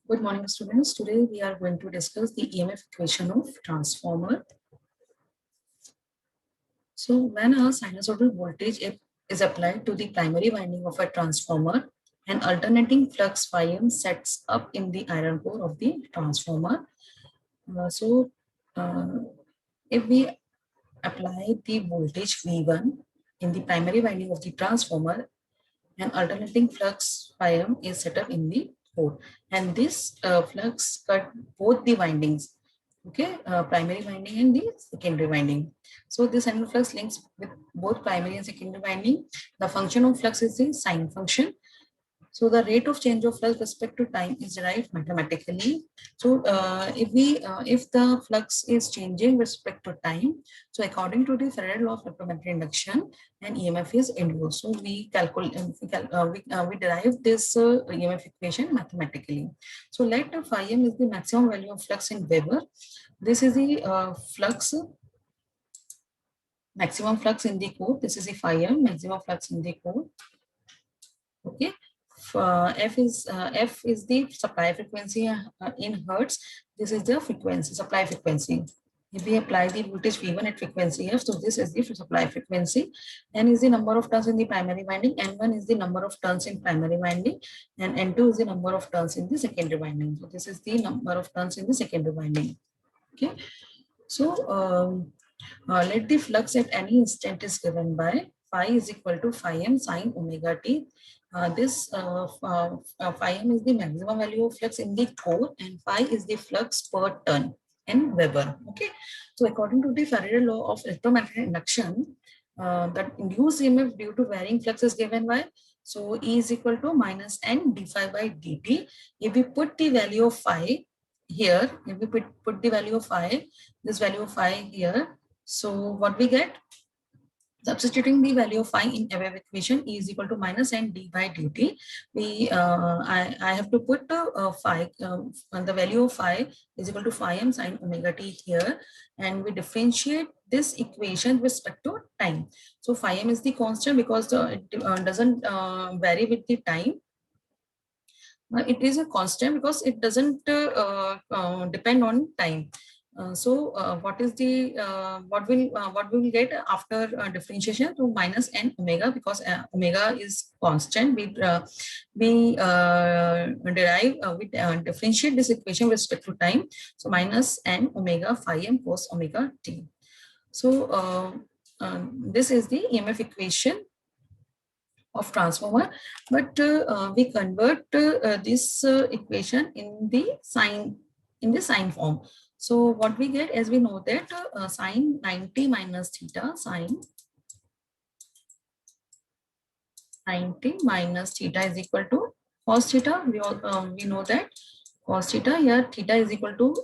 Good morning, students. Today we are going to discuss the EMF equation of transformer. So when a sinusoidal voltage is applied to the primary winding of a transformer, an alternating flux phi m sets up in the iron core of the transformer. Uh, if we apply the voltage V1 in the primary winding of the transformer, an alternating flux phi m is set up in the core, and this flux cut both the windings, okay, primary winding and the secondary winding. So this annular flux links with both primary and secondary winding. The function of flux is the sine function. So the rate of change of flux respect to time is derived mathematically. So if the flux is changing respect to time, so according to the Faraday law of electromagnetic induction, an EMF is induced. So we calculate, we derive this EMF equation mathematically. So let phi m is the maximum value of flux in Weber. This is the maximum flux in the core. This is the phi m maximum flux in the core. Okay. F is the supply frequency in hertz. This is the frequency, supply frequency. If we apply the voltage V1 at frequency F, so this is the supply frequency. N is the number of turns in the primary winding, N1 is the number of turns in primary winding, and N2 is the number of turns in the secondary winding. So this is the number of turns in the secondary winding. Okay. So let the flux at any instant is given by phi is equal to phi m sine omega t. Phi m is the maximum value of flux in the core, and phi is the flux per turn in Weber. Okay. So according to the Faraday law of electromagnetic induction, that induced EMF due to varying flux is given by, so E is equal to minus n d phi by dt. If we put the value of phi here, if we put the value of phi, this value of phi here, so what we get? Substituting the value of phi in wave equation, E is equal to minus n d by dt. I have to put phi, the value of phi is equal to phi m sine omega t here, and we differentiate this equation with respect to time. So phi m is the constant because it doesn't vary with the time. It is a constant because it doesn't depend on time. What is the what we will get after differentiation? So minus n omega, because omega is constant. We differentiate this equation with respect to time. So minus n omega phi m cos omega t. So this is the EMF equation of transformer, but we convert this equation in the sine form. So what we get, as we know that sine 90 minus theta, sine 90 minus theta is equal to cos theta. We know that cos theta, here theta is equal to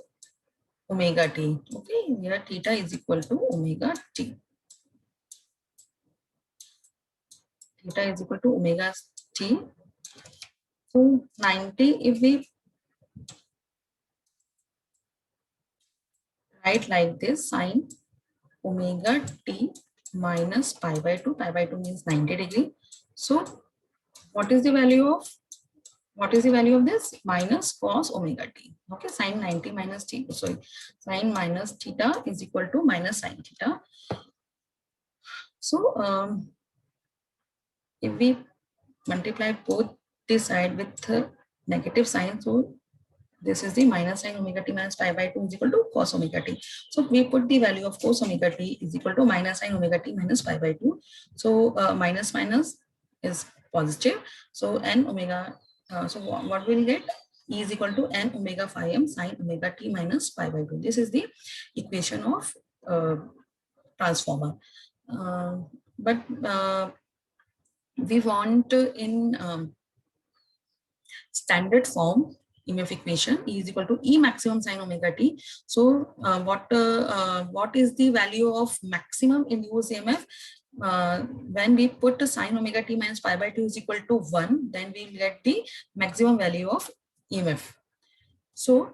omega t. Okay, here theta is equal to omega t. Theta is equal to omega t. So 90, if we write like this, sine omega t minus pi by 2. Pi by 2 means 90 degree. So what is the value of this? Minus cos omega t. Okay, sine 90 minus t, sorry, sine minus theta is equal to minus sine theta. So if we multiply both this side with negative sign, so this is the minus sine omega t minus pi by 2 is equal to cos omega t. So we put the value of cos omega t is equal to minus sine omega t minus pi by 2. So minus minus is positive. So n omega, so what we'll get? E is equal to n omega phi m sine omega t minus pi by 2. This is the equation of transformer. But we want in standard form EMF equation, E is equal to E maximum sine omega t. So what is the value of maximum induced EMF? When we put sine omega t minus pi by 2 is equal to 1, then we will get the maximum value of EMF. So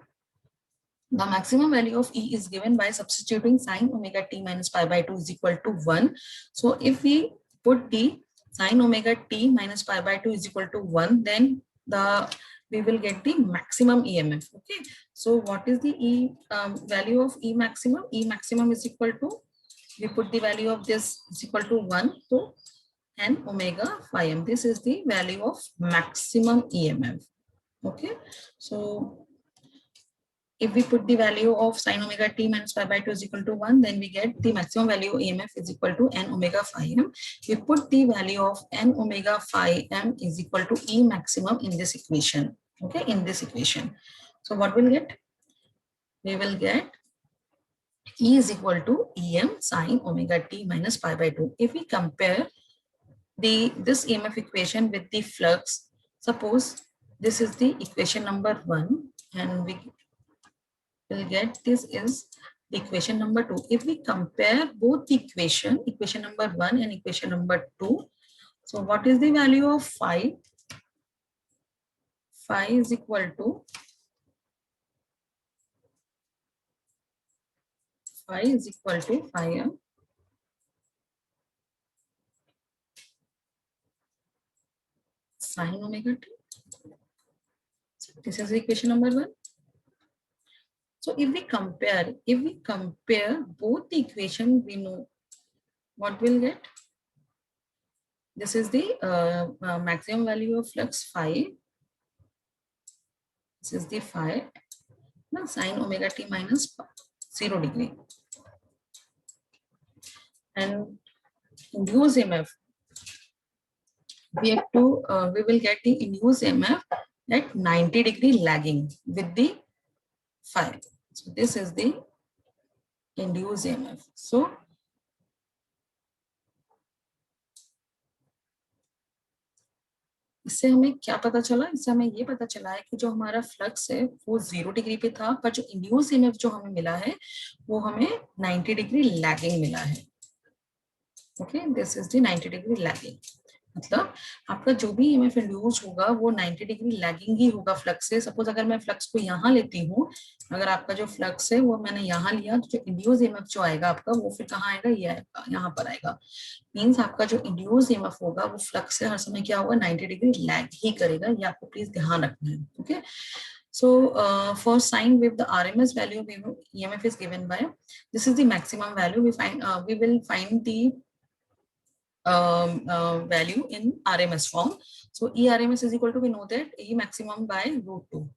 the maximum value of E is given by substituting sine omega t minus pi by 2 is equal to 1. So if we put the sine omega t minus pi by 2 is equal to 1, then the we will get the maximum EMF. Okay, so what is the value of E maximum? E maximum is equal to, we put the value of this is equal to 1 to n omega phi m. This is the value of maximum EMF. Okay, so if we put the value of sine omega t minus pi by 2 is equal to 1, then we get the maximum value EMF is equal to n omega phi m. We put the value of n omega phi m is equal to E maximum in this equation. Okay, in this equation. So what we'll get? We will get E is equal to Em sine omega t minus pi by 2. If we compare this EMF equation with the flux, suppose this is the equation number 1, and we will get this is the equation number 2. If we compare both the equation number 1 and equation number 2, so what is the value of phi? Phi is equal to phi m sine omega t. So this is the equation number 1. So if we compare both the equation, we know what we'll get. This is the maximum value of flux phi. This is the phi sine omega t minus 0 degree. And induced EMF, we will get the induced EMF at 90 degree lagging with the phi. So this is the induced EMF. So इससे हमें क्या पता चला? इससे हमें ये पता चला है कि जो हमारा फ्लक्स है वो 0 डिग्री पे था, पर जो इंड्यूस EMF जो हमें मिला है वो हमें 90 डिग्री लैगिंग मिला है. Okay, this is the 90 degree lagging. मतलब आपका जो भी EMF इंड्यूस होगा वो 90 डिग्री लैगिंग ही होगा फ्लक्स से. सपोज अगर मैं फ्लक्स को यहाँ लेती हूँ, अगर आपका जो फ्लक्स है वो मैंने यहाँ लिया, तो जो इंड्यूस EMF जो आएगा आपका वो फिर कहाँ आएगा? ये आएगा, यहाँ पर आएगा. मीन्स आपका जो इंड्यूस EMF होगा वो फ्लक्स से हर समय क्या होगा? 90 डिग्री लैग ही करेगा. ये आपको प्लीज ध्यान रखना है. Okay, so for sine wave the RMS value of EMF is given by, this is the maximum value. We will find the value in RMS form. So E RMS is equal to, we know that E maximum by root 2.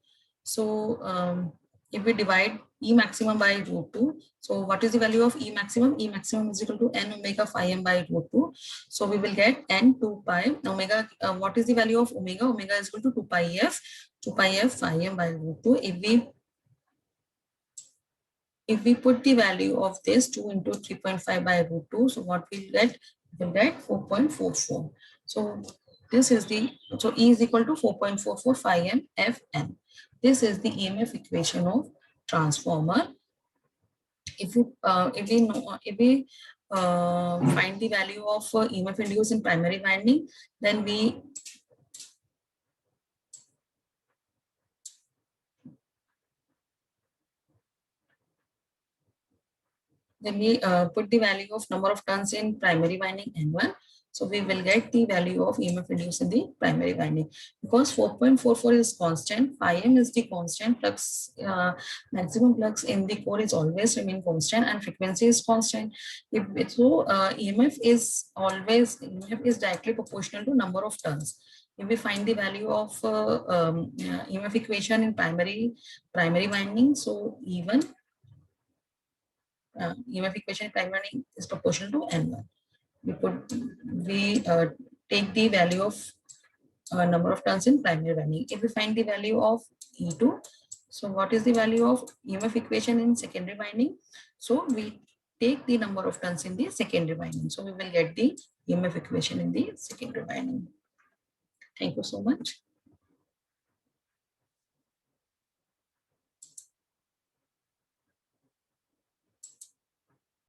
So if we divide E maximum by root 2, so what is the value of E maximum? E maximum is equal to n omega phi m by root 2. So we will get n 2 pi omega. What is the value of omega? Omega is equal to 2 pi f phi m by root 2. If we put the value of this 2 into 3.5 by root 2, so what we'll get? We'll get 4.44. So this is the, so E is equal to 4.44 phi m Fn. This is the EMF equation of transformer. If we find the value of EMF induced in primary winding, then we put the value of number of turns in primary winding N1. So we will get the value of EMF induced in the primary winding. Because 4.44 is constant, phi m is the constant, flux, maximum flux in the core is always remain constant, and frequency is constant. EMF is directly proportional to number of turns. If we find the value of EMF equation in primary winding, so even EMF equation in primary winding is proportional to N1. We take the value of number of turns in primary winding. If we find the value of E2, so what is the value of EMF equation in secondary winding? So we take the number of turns in the secondary winding. So we will get the EMF equation in the secondary winding. Thank you so much.